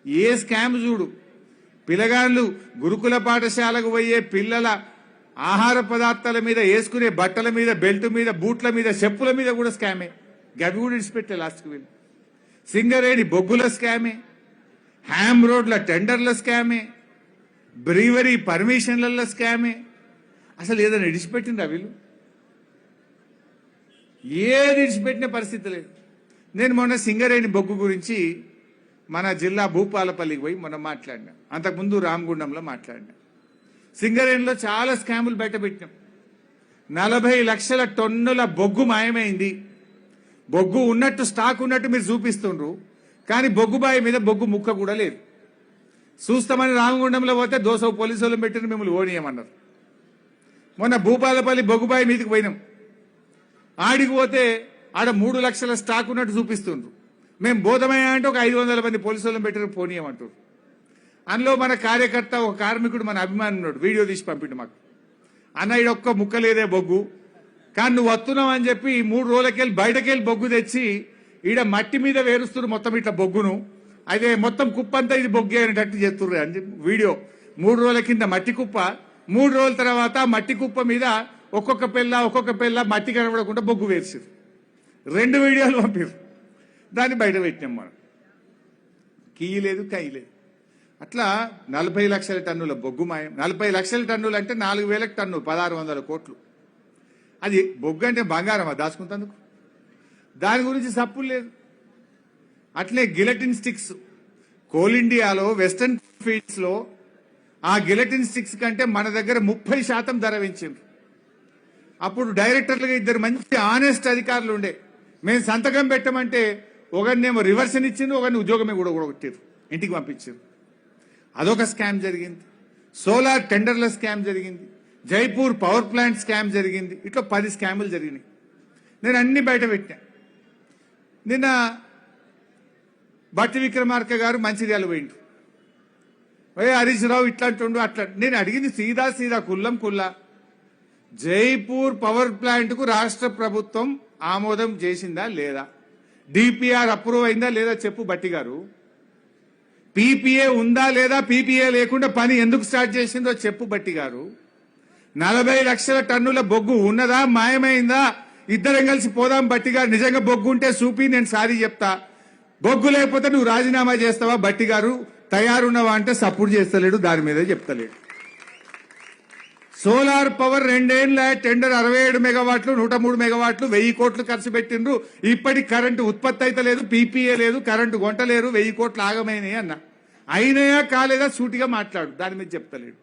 ఏ స్కామ్ చూడు. పిల్లగాళ్ళు గురుకుల పాఠశాలకు పోయే పిల్లల ఆహార పదార్థాల మీద, వేసుకునే బట్టల మీద, బెల్ట్ మీద, బూట్ల మీద, చెప్పుల మీద కూడా స్కామే. గవి కూడా ఇడిచిపెట్టే లాస్ట్కి వీళ్ళు. సింగరేణి బొగ్గుల స్కామే, హ్యామ్ రోడ్ల టెండర్ల స్కామే, బ్రీవరీ పర్మిషన్ల స్కామే. అసలు ఏదైనా ఇడిచిపెట్టిండ్రా వీళ్ళు? ఏది ఇడిచిపెట్టిన పరిస్థితి లేదు. నేను మొన్న సింగరేణి బొగ్గు గురించి మన జిల్లా భూపాలపల్లికి పోయి మొన్న మాట్లాడినా, అంతకుముందు రామగుండంలో మాట్లాడినా. సింగరేణిలో చాలా స్కాములు బయట పెట్టినాం. 40 లక్షల టన్నుల బొగ్గు మాయమైంది. బొగ్గు ఉన్నట్టు, స్టాక్ ఉన్నట్టు మీరు చూపిస్తుండ్రు, కానీ బొగ్గుబాయి మీద బొగ్గు ముక్క కూడా లేదు. చూస్తామని రామగుండంలో పోతే దోస పోలీసు వాళ్ళు పెట్టిన మిమ్మల్ని ఓడియమన్నారు. మొన్న భూపాలపల్లి బొగ్గుబాయి మీదకి పోయినాం. ఆడికి పోతే ఆడ 3 లక్షల స్టాక్ ఉన్నట్టు చూపిస్తుండ్రు. మేము బోధమయ్యా అంటే ఒక 500 మంది పోలీసు వాళ్ళని పెట్టిన పోనీయమంటారు. అందులో మన కార్యకర్త, ఒక కార్మికుడు, మన అభిమాని ఉన్నాడు, వీడియో తీసి పంపిండు మాకు. అన్న ఈడొక్క ముక్క లేదే బొగ్గు, కానీ నువ్వు వస్తున్నావు అని చెప్పి 3 రోజులకెళ్ళి బయటకెళ్ళి బొగ్గు తెచ్చి ఈడ మట్టి మీద వేరుస్తున్నారు మొత్తం ఇట్లా బొగ్గును. అదే మొత్తం కుప్పంతా ఇది బొగ్గు అనేటట్టు చేస్తుర్రు అని చెప్పి వీడియో. 3 రోజుల కింద మట్టి కుప్ప, 3 రోజుల తర్వాత మట్టి కుప్ప మీద ఒక్కొక్క పిల్ల మట్టి కనబడకుండా బొగ్గు వేర్చారు. 2 వీడియోలు పంపారు. దాన్ని బయట పెట్టినాం మనం. కీ లేదు, కై లేదు. అట్లా 40 లక్షల టన్నుల బొగ్గు మాయం. 40 లక్షల టన్నులు అంటే 4,000 టన్ను, 1,600 కోట్లు. అది బొగ్గు అంటే బంగారమా దాచుకుంటందుకు? దాని గురించి సప్పులు లేదు. అట్లే గిలటిన్ స్టిక్స్, కోల్ ఇండియాలో వెస్టర్న్ ఫీల్డ్స్ లో ఆ గిలటిన్ స్టిక్స్ కంటే మన దగ్గర 30% ధర పెంచిండ్రు. అప్పుడు డైరెక్టర్లుగా 2 మంచి ఆనెస్ట్ అధికారులు ఉండే. మేము సంతకం పెట్టమంటే ఒకరినేమో రివర్షన్ ఇచ్చిండ్రు, ఒకరిని ఉద్యోగమే కూడా కొట్టారు, ఇంటికి పంపించారు. అదొక స్కామ్ జరిగింది. సోలార్ టెండర్ల స్కామ్ జరిగింది. జైపూర్ పవర్ ప్లాంట్ స్కామ్ జరిగింది. ఇట్లా 10 స్కాములు జరిగినాయి. నేను అన్ని బయట పెట్టా. నిన్న బట్టి విక్రమార్క గారు మంచిర్యాల పోయిండు. హరీష్ రావు ఇట్లా అంటుండు అట్లా. నేను అడిగింది సీదా కుల్లం కుల్లా, జైపూర్ పవర్ ప్లాంట్ కు రాష్ట్ర ప్రభుత్వం ఆమోదం చేసిందా లేదా? డిపిఆర్ అప్రూవ్ అయిందా లేదా చెప్పు బట్టి గారు. పీపీఏ ఉందా లేదా? పీపీఏ లేకుండా పని ఎందుకు స్టార్ట్ చేసిందో చెప్పు బట్టి గారు. 40 లక్షల టన్నుల బొగ్గు ఉన్నదా, మాయమైందా? ఇద్దరం కలిసి పోదాం బట్టి గారు. నిజంగా బొగ్గు ఉంటే చూపి, నేను సారీ చెప్తా. బొగ్గు లేకపోతే నువ్వు రాజీనామా చేస్తావా బట్టి గారు? తయారున్నావా అంటే సపోర్ట్ చేస్తలేడు, దాని మీద చెప్తలేడు. సోలార్ పవర్ 2 ఏళ్ల టెండర్ 67 మెగావాట్లు 103 మెగావాట్లు 1000 కోట్లు ఖర్చు పెట్టిండ్రు. ఇప్పటికి కరెంటు ఉత్పత్తి అయితే లేదు, పీపీఏ లేదు, కరెంటు కొంటలేరు, 1000 కోట్లు ఆగమైనాయి అన్న. అయినాయా కాలేదా సూటిగా మాట్లాడు, దాని మీద చెప్తలేడు.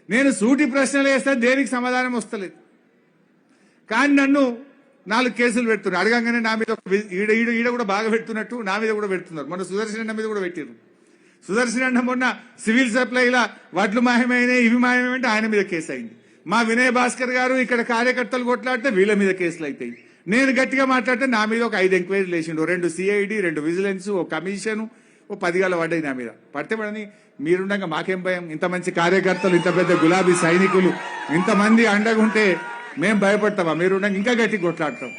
నేను సూటి ప్రశ్నలు వేస్తే దేనికి సమాధానం వస్తలేదు. కానీ నన్ను 4 కేసులు పెడుతున్నారు. అడగంగానే నా మీద ఈడ కూడా బాగా పెడుతున్నట్టు నా మీద కూడా పెడుతున్నారు. మొన్న సుదర్శన్ అన్న మీద కూడా పెట్టారు. సుదర్శన్ అన్న మొన్న సివిల్ సప్లైల వడ్లు మాయమైనాయి, ఇవి మాయమైంటే ఆయన మీద కేసు అయింది. మా వినయ్ భాస్కర్ గారు ఇక్కడ కార్యకర్తలు కొట్లాడితే వీళ్ళ మీద కేసులు అవుతాయి. నేను గట్టిగా మాట్లాడితే నా మీద ఒక 5 ఎంక్వైరీలు వేసిండు. 2 సిఐడి, 2 విజిలెన్స్, ఒక కమిషన్, ఓ 10 గల పడ్డాయి నా మీద. పడితే పడని, మీరుండగా మాకేం భయం? ఇంత మంచి కార్యకర్తలు, ఇంత పెద్ద గులాబీ సైనికులు, ఇంతమంది అండగా ఉంటే మేం భయపడతామా? మీరుండగా ఇంకా గట్టి కొట్లాడతాం.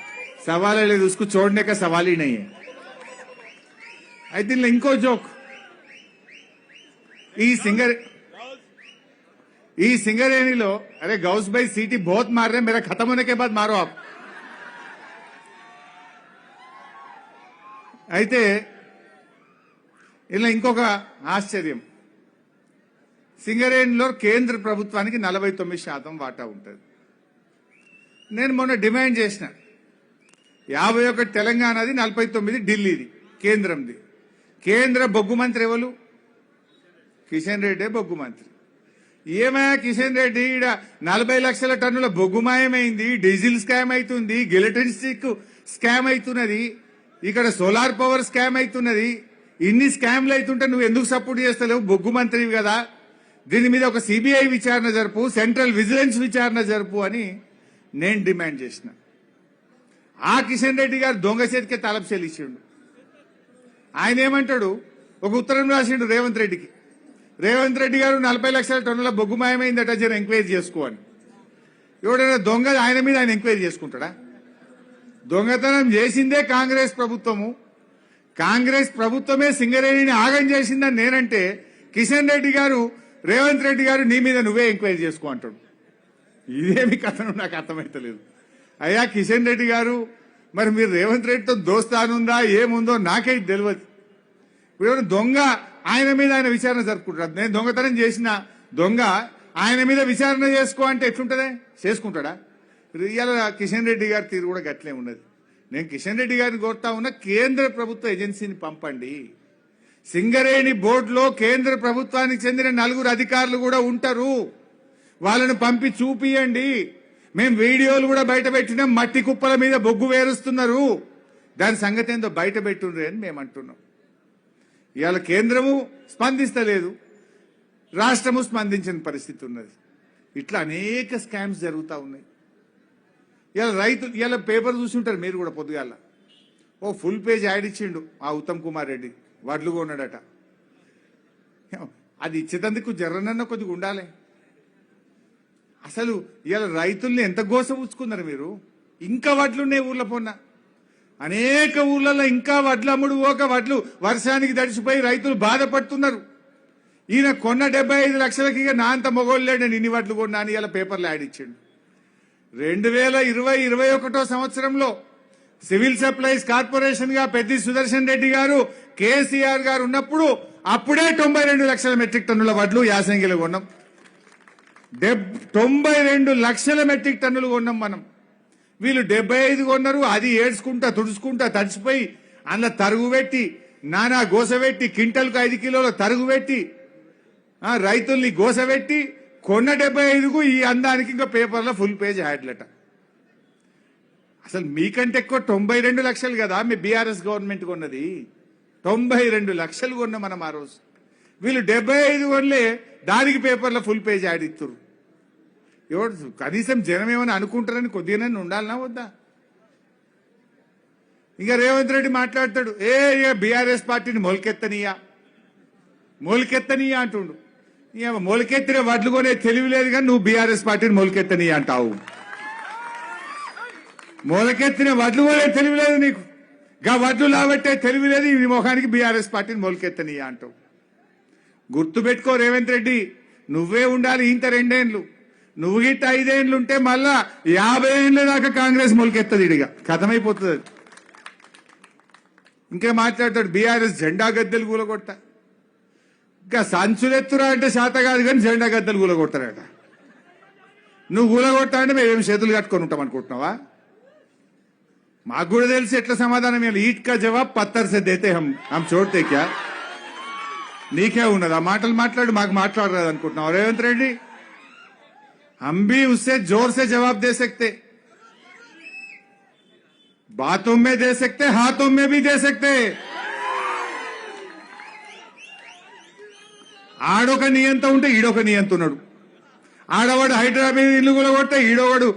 సవాలే లేదు, ఉసుకు చూడనే కా సవాల్ ही नहीं है. అయితే ఇలా ఇంకో జోక్, ఈ సింగరేణిలో అరే గౌస్ भाई सीटी बहुत मार रहे, मेरा खत्म होने के बाद मारो आप. అయితే ఇలా ఇంకొక ఆశ్చర్యం, సింగరేణిలో కేంద్ర ప్రభుత్వానికి 49% వాటా ఉంటుంది. నేను మొన్న డిమాండ్ చేసిన 51 తెలంగాణది, 49 ఢిల్లీది, కేంద్రంది. కేంద్ర బొగ్గు మంత్రి ఎవరు? కిషన్ రెడ్డి బొగ్గు మంత్రి. ఏమయ్యా కిషన్ రెడ్డి, ఈడ 40 లక్షల టన్నుల బొగ్గు మాయమైంది, డీజిల్ స్కామ్ అవుతుంది, గిలెటిన్ స్టిక్ స్కామ్ అవుతున్నది, ఇక్కడ సోలార్ పవర్ స్కామ్ అవుతున్నది. ఇన్ని స్కామ్లు అవుతుంటే నువ్వు ఎందుకు సపోర్ట్ చేస్తలేవు? బొగ్గు మంత్రివి కదా. దీని మీద ఒక సిబిఐ విచారణ జరుపు, సెంట్రల్ విజిలెన్స్ విచారణ జరుపు అని నేను డిమాండ్ చేసిన. ఆ కిషన్ రెడ్డి గారు దొంగ చేతికే తలపు చెల్లించిండు. ఆయన ఏమంటాడు, ఒక ఉత్తరం రాసిండు రేవంత్ రెడ్డికి. రేవంత్ రెడ్డి గారు 40 లక్షల టన్నుల బొగ్గు మాయమైందట, జర ఎంక్వైరీ చేసుకో అని. ఎవడైనా దొంగ ఆయన మీద ఆయన ఎంక్వైరీ చేసుకుంటాడా? దొంగతనం చేసిందే కాంగ్రెస్ ప్రభుత్వము. కాంగ్రెస్ ప్రభుత్వమే సింగరేణిని ఆగం చేసిందని నేనంటే, కిషన్ రెడ్డి గారు, రేవంత్ రెడ్డి గారు నీ మీద నువ్వే ఎంక్వైరీ చేసుకో అంటాడు. ఇదేమి కథను నాకు అర్థమైతలేదు. అయ్యా కిషన్ రెడ్డి గారు, మరి మీరు రేవంత్ రెడ్డితో దోస్తానుందా ఏముందో నాకే తెలియదు. ఇప్పుడు దొంగ ఆయన మీద ఆయన విచారణ జరుపుకుంటారు. నేను దొంగతనం చేసిన దొంగ ఆయన మీద విచారణ చేసుకో అంటే ఎట్లుంటదే? చేసుకుంటాడా? ఇవాళ కిషన్ రెడ్డి గారి తీరు కూడా గట్లే ఉన్నది. నేను కిషన్ రెడ్డి గారిని కోరుతా ఉన్నా, కేంద్ర ప్రభుత్వ ఏజెన్సీని పంపండి. సింగరేణి బోర్డులో కేంద్ర ప్రభుత్వానికి చెందిన 4 అధికారులు కూడా ఉంటారు. వాళ్ళను పంపి చూపియండి. మేము వీడియోలు కూడా బయట పెట్టినాం, మట్టి కుప్పల మీద బొగ్గు వేరుస్తున్నారు, దాని సంగతి ఏందో బయట పెట్టుండ్రి అని మేము అంటున్నాం. ఇవాళ కేంద్రము స్పందిస్తలేదు, రాష్ట్రము స్పందించిన పరిస్థితి ఉన్నది. ఇట్లా అనేక స్కామ్స్ జరుగుతూ ఉన్నాయి. ఇవాళ రైతులు, ఇవాళ పేపర్ చూసుంటారు మీరు కూడా పొద్దుగాల, ఓ ఫుల్ పేజ్ యాడ్ ఇచ్చిండు ఆ ఉత్తమ్ కుమార్ రెడ్డి, వడ్లు కొన్నాడట. అది ఇచ్చేటందుకు జర్రనన్న కొద్దిగా ఉండాలి. అసలు ఇవాళ రైతుల్ని ఎంత గోసపుచ్చుకున్నారు మీరు. ఇంకా వడ్లున్నాయి ఊర్ల పొన్న, అనేక ఊర్లలో ఇంకా వడ్లు అమ్ముడు పోక వడ్లు వర్షానికి తడిసిపోయి రైతులు బాధపడుతున్నారు. ఈయన కొన్న 75 లక్షలకి ఇక నా అంత మొగోళ్ళేడు ఇన్ని వడ్లు కొన్నా అని ఇలా పేపర్లో యాడ్ ఇచ్చిండు. 2020-21 సంవత్సరంలో సివిల్ సప్లైస్ కార్పొరేషన్ గా పెద్ది సుదర్శన్ రెడ్డి గారు, కేసీఆర్ గారు ఉన్నప్పుడు అప్పుడే 92 లక్షల మెట్రిక్ టన్నుల వడ్లు యాసంగిలో కొన్నాం. 92 లక్షల మెట్రిక్ టన్నులు కొన్నాం మనం. వీళ్ళు 75 కొన్నారు. అది ఏడ్చుకుంటా తుడుచుకుంటా తడిచిపోయి అందులో తరుగు పెట్టి, నానా గోసపెట్టి, క్వింటల్కు 5 కిలోల తరుగు పెట్టి రైతుల్ని గోసపెట్టి కొన్న 75కు ఈ అందానికి ఇంకా పేపర్లో ఫుల్ పేజ్ యాడ్లట. అసలు మీకంటే ఎక్కువ 92 లక్షలు కదా మీ బీఆర్ఎస్ గవర్నమెంట్ కొన్నది. 92 లక్షలు కొన్నాం మనం ఆ రోజు. వీళ్ళు 75 కొనలే, దానికి పేపర్లో ఫుల్ పేజ్ యాడ్ ఇస్తారు. ఎవరు కనీసం జనం ఏమని అనుకుంటారని కొద్దిగానే ఉండాలనా వద్దా? ఇంకా రేవంత్ రెడ్డి మాట్లాడతాడు, బీఆర్ఎస్ పార్టీని మొలకెత్తనీయా అంటుండు. మొలకెత్తిన వడ్లు కొనే తెలివి లేదు కానీ నువ్వు బీఆర్ఎస్ పార్టీని మొలకెత్తనీయా అంటావు. మొలకెత్తిన వడ్లు కొనే తెలివి లేదు నీకు, గా వడ్లు లాబట్టే తెలివి లేదు, ఈ మొఖానికి బీఆర్ఎస్ పార్టీని మొలకెత్తనీయా అంటావు. గుర్తుపెట్టుకో రేవంత్ రెడ్డి, నువ్వే ఉండాలి ఇంత 2 ఏళ్లు. నువ్వు గిట్ట 5 ఏళ్లు ఉంటే మళ్ళా 50 ఏళ్ల దాకా కాంగ్రెస్ మొలకెత్తది. ఇడిగా కథమైపోతుంది. ఇంకా మాట్లాడతాడు బీఆర్ఎస్ జెండా గద్దెలు కూలగొట్ట. ఇంకా సంచులెత్తురా అంటే శాత కాదు కానీ జెండా గద్దెలు కూలగొట్టారట. నువ్వు కూలగొట్టా అంటే మేమేం చేతులు కట్టుకొని ఉంటాం అనుకుంటున్నావా? మాకు కూడా తెలిసి ఎట్లా సమాధానం ఇవ్వాలి. ఈట్ కా జవాబ్ పత్తర్ సే దేతే హమ్ చోడ్తే క్యా. నీకే ఉన్నది ఆ మాటలు మాట్లాడు, మాకు మాట్లాడరాదు అనుకుంటున్నావు రేవంత్ రెడ్డి? हम भी उससे जोर से जवाब दे सकते, बातों में दे सकते, हाथों में भी दे सकते. ఆడొక నియంత ఉంటే ఈడొక నియంత ఉన్నాడు. ఆడవాడు హైదరాబాద్ ఇల్లు కూలగొడితే ఈడోవాడు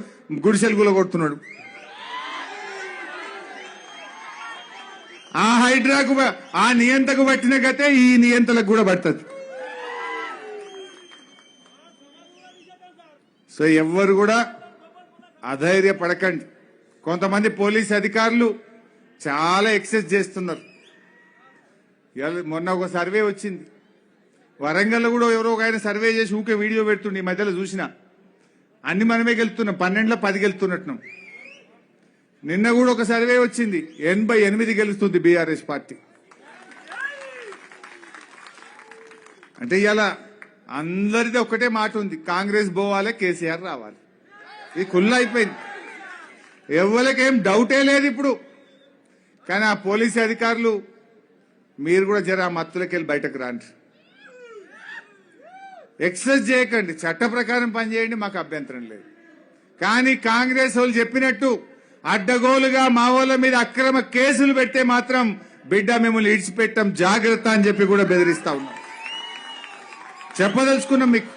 గుడిసెలు కూలగొడుతున్నాడు. ఆ హైడ్రాకు ఆ నియంతకు పట్టిన గతే ఈ నియంతలకు కూడా పడుతుంది. సో ఎవ్వరు కూడా అధైర్యపడకండి. కొంతమంది పోలీస్ అధికారులు చాలా ఎక్సెస్ చేస్తున్నారు. మొన్న ఒక సర్వే వచ్చింది, వరంగల్లో కూడా ఎవరో ఒక ఆయన సర్వే చేసి ఊకే వీడియో పెడుతుండే. ఈ మధ్యలో చూసిన అన్ని మనమే గెలుతున్నాం, 12లో 10 గెలుతున్నట్టున్నాం. నిన్న కూడా ఒక సర్వే వచ్చింది, 88 గెలుస్తుంది బీఆర్ఎస్ పార్టీ. అంటే ఇలా అందరిది ఒకటే మాట ఉంది, కాంగ్రెస్ పోవాలి, కేసీఆర్ రావాలి. ఇది కుల్ల అయిపోయింది, ఎవరికేం డౌటే లేదు ఇప్పుడు. కానీ ఆ పోలీసు అధికారులు మీరు కూడా జర మత్తులకెళ్ళి బయటకు రాండి, ఎక్సెస్ చేయకండి, చట్ట ప్రకారం పనిచేయండి, మాకు అభ్యంతరం లేదు. కానీ కాంగ్రెస్ వాళ్ళు చెప్పినట్టు అడ్డగోలుగా మా వాళ్ళ మీద అక్రమ కేసులు పెడితే మాత్రం బిడ్డ మిమ్మల్ని ఇడిచిపెట్టం, జాగ్రత్త అని చెప్పి కూడా బెదిరిస్తా ఉన్నాం. చెప్పదలుచుకున్నాం మీకు,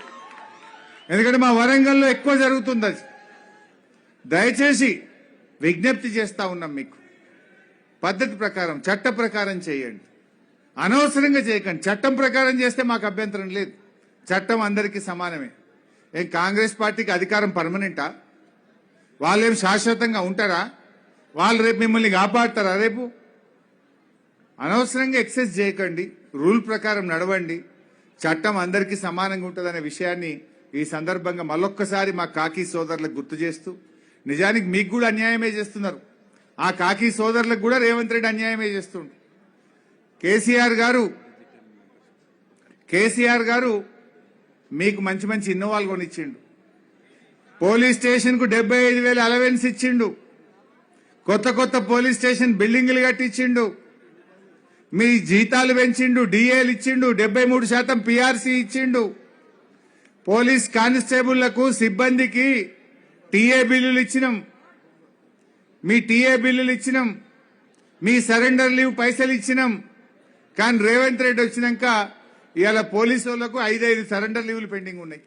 ఎందుకంటే మా వరంగల్లో ఎక్కువ జరుగుతుంది అది. దయచేసి విజ్ఞప్తి చేస్తా ఉన్నాం మీకు, పద్ధతి ప్రకారం చట్ట ప్రకారం చేయండి, అనవసరంగా చేయకండి. చట్టం ప్రకారం చేస్తే మాకు అభ్యంతరం లేదు, చట్టం అందరికీ సమానమే. ఏం కాంగ్రెస్ పార్టీకి అధికారం పర్మనెంటా? వాళ్ళేం శాశ్వతంగా ఉంటారా? వాళ్ళు రేపు మిమ్మల్ని కాపాడతారా? రేపు అనవసరంగా ఎక్సెస్ చేయకండి, రూల్ ప్రకారం నడవండి, చట్టం అందరికీ సమానంగా ఉంటుందనే విషయాన్ని ఈ సందర్భంగా మళ్ళొక్కసారి మా కాకి సోదరులకు గుర్తు చేస్తూ, నిజానికి మీకు కూడా అన్యాయమే చేస్తున్నారు, ఆ కాకి సోదరులకు కూడా రేవంత్ రెడ్డి అన్యాయమే చేస్తుండ్రు. కేసీఆర్ గారు మీకు మంచి మంచి ఇన్నోవాలు కొనిచ్చిండు, పోలీస్ స్టేషన్ కు 75,000 అలవెన్స్ ఇచ్చిండు, కొత్త పోలీస్ స్టేషన్ బిల్డింగ్లు కట్టించిండు, మీ జీతాలు పెంచిండు, డిఏలు ఇచ్చిండు, 73% పిఆర్సీ ఇచ్చిండు, పోలీస్ కానిస్టేబుళ్లకు సిబ్బందికి టీఏ బిల్లులు ఇచ్చినాం, మీ టీఏ బిల్లులు ఇచ్చినాం, మీ సరెండర్ లీవ్ పైసలు ఇచ్చినాం. కానీ రేవంత్ రెడ్డి వచ్చినాక ఇవాళ పోలీసు వాళ్లకు 5 సరెండర్ లీవ్లు పెండింగ్ ఉన్నాయి,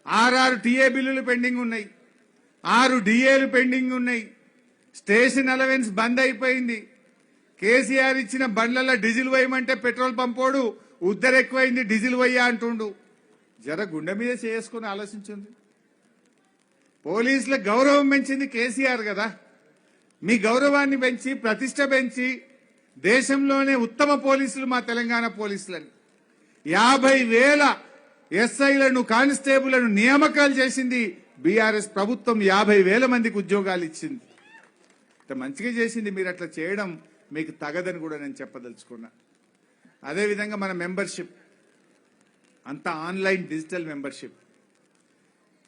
6 టీఏ బిల్లులు పెండింగ్ ఉన్నాయి, 6 డిఏలు పెండింగ్ ఉన్నాయి, స్టేషన్ అలవెన్స్ బంద్ అయిపోయింది. కేసీఆర్ ఇచ్చిన బండ్లలో డీజిల్ వేయమంటే పెట్రోల్ పంపోడు ఉద్దరు ఎక్కువైంది, డీజిల్ వేయ్యా అంటుండు. జర గుండె మీద చేసుకుని ఆలోచించింది. పోలీసుల గౌరవం పెంచింది కేసీఆర్ కదా, మీ గౌరవాన్ని పెంచి ప్రతిష్ట పెంచి దేశంలోనే ఉత్తమ పోలీసులు మా తెలంగాణ పోలీసులని 50,000 ఎస్ఐలను కానిస్టేబుళ్లను నియామకాలు చేసింది బీఆర్ఎస్ ప్రభుత్వం. 50,000 మందికి ఉద్యోగాలు ఇచ్చింది. మంచిగా చేసింది, మీరు అట్లా చేయడం మీకు తగదని కూడా నేను చెప్పదలుచుకున్నా. అదేవిధంగా మన మెంబర్షిప్ అంతా ఆన్లైన్ డిజిటల్ మెంబర్షిప్,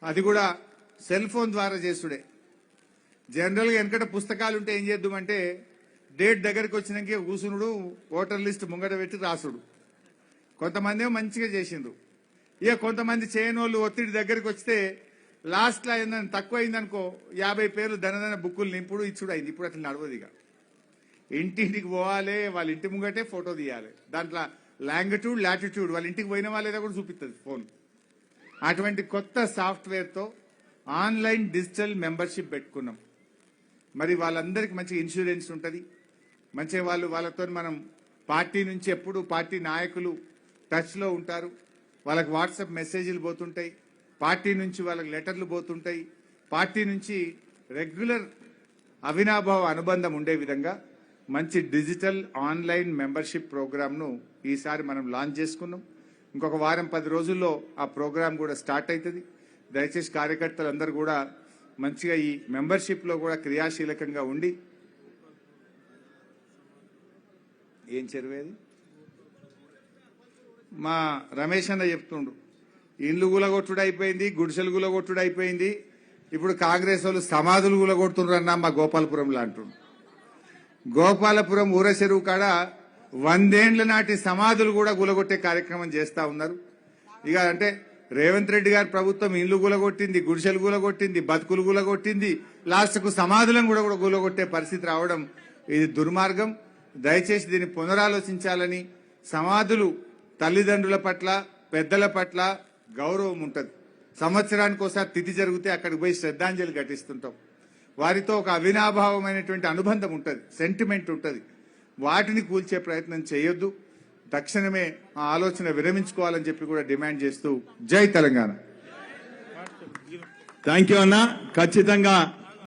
అది కూడా సెల్ ఫోన్ ద్వారా చేసుడే. జనరల్గా వెనకట పుస్తకాలు ఉంటే ఏం చేద్దామంటే డేట్ దగ్గరికి వచ్చినాక కూసునుడు, ఓటర్ లిస్ట్ ముంగట పెట్టి రాసుడు. కొంతమంది ఏమో మంచిగా చేసిండ్రు, ఇక కొంతమంది చేయనోళ్ళు ఒత్తిడి దగ్గరికి వస్తే లాస్ట్లో ఏందని తక్కువ అయిందనుకో 50 పేర్లు ధనధన బుక్కులు నింపుడు ఇచ్చుడు అయింది. ఇప్పుడు అట్లా నడవదు. ఇక ఇంటింటికి పోవాలి, వాళ్ళ ఇంటి ముంగటే ఫోటో తీయాలి, దాంట్లో లాంగిట్యూడ్ లాటిట్యూడ్ వాళ్ళ ఇంటికి పోయిన వాళ్ళేదో కూడా చూపిస్తుంది ఫోన్. అటువంటి కొత్త సాఫ్ట్వేర్తో ఆన్లైన్ డిజిటల్ మెంబర్షిప్ పెట్టుకున్నాం. మరి వాళ్ళందరికీ మంచి ఇన్సూరెన్స్ ఉంటుంది, మంచిగా వాళ్ళతో మనం పార్టీ నుంచి ఎప్పుడు పార్టీ నాయకులు టచ్లో ఉంటారు, వాళ్ళకి వాట్సాప్ మెసేజ్లు పోతుంటాయి, పార్టీ నుంచి వాళ్ళకి లెటర్లు పోతుంటాయి, పార్టీ నుంచి రెగ్యులర్ అవినాభావ అనుబంధం ఉండే విధంగా మంచి డిజిటల్ ఆన్లైన్ మెంబర్షిప్ ప్రోగ్రామ్ను ఈసారి మనం లాంచ్ చేసుకున్నాం. ఇంకొక వారం 10 రోజుల్లో ఆ ప్రోగ్రాం కూడా స్టార్ట్ అవుతుంది. దయచేసి కార్యకర్తలందరూ కూడా మంచిగా ఈ మెంబర్షిప్లో కూడా క్రియాశీలకంగా ఉండి, ఏం చెరువేది మా రమేష్ అన్న చెప్తుండ్రు, ఇండ్లు గులగొట్టుడు అయిపోయింది, గుడిసెలు గులగొట్టుడు అయిపోయింది. ఇప్పుడు కాంగ్రెస్ వాళ్ళు సమాధులు గులగొడుతున్నారన్న మా గోపాలపురంలో అంటున్నారు. గోపాలపురం ఊర చెరువు కాడ 100 ఏండ్ల నాటి సమాధులు కూడా గులగొట్టే కార్యక్రమం చేస్తా ఉన్నారు. ఇక అంటే రేవంత్ రెడ్డి గారి ప్రభుత్వం ఇండ్లు గులగొట్టింది, గుడిసెలు గులగొట్టింది, బతుకులు గులగొట్టింది, లాస్ట్కు సమాధులను కూడా గులగొట్టే పరిస్థితి రావడం ఇది దుర్మార్గం. దయచేసి దీన్ని పునరాలోచించాలని. సమాధులు తల్లిదండ్రుల పట్ల, పెద్దల పట్ల గౌరవం ఉంటుంది. సంవత్సరానికి ఒకసారి తిథి జరిగితే అక్కడికి పోయి శ్రద్ధాంజలి ఘటిస్తుంటాం. వారితో ఒక అవినాభావమైనటువంటి అనుబంధం ఉంటుంది, సెంటిమెంట్ ఉంటుంది. వాటిని కూల్చే ప్రయత్నం చేయొద్దు. తక్షణమే ఆ ఆలోచన విరమించుకోవాలని చెప్పి కూడా డిమాండ్ చేస్తూ జై తెలంగాణ. థ్యాంక్ యూ అన్న. ఖచ్చితంగా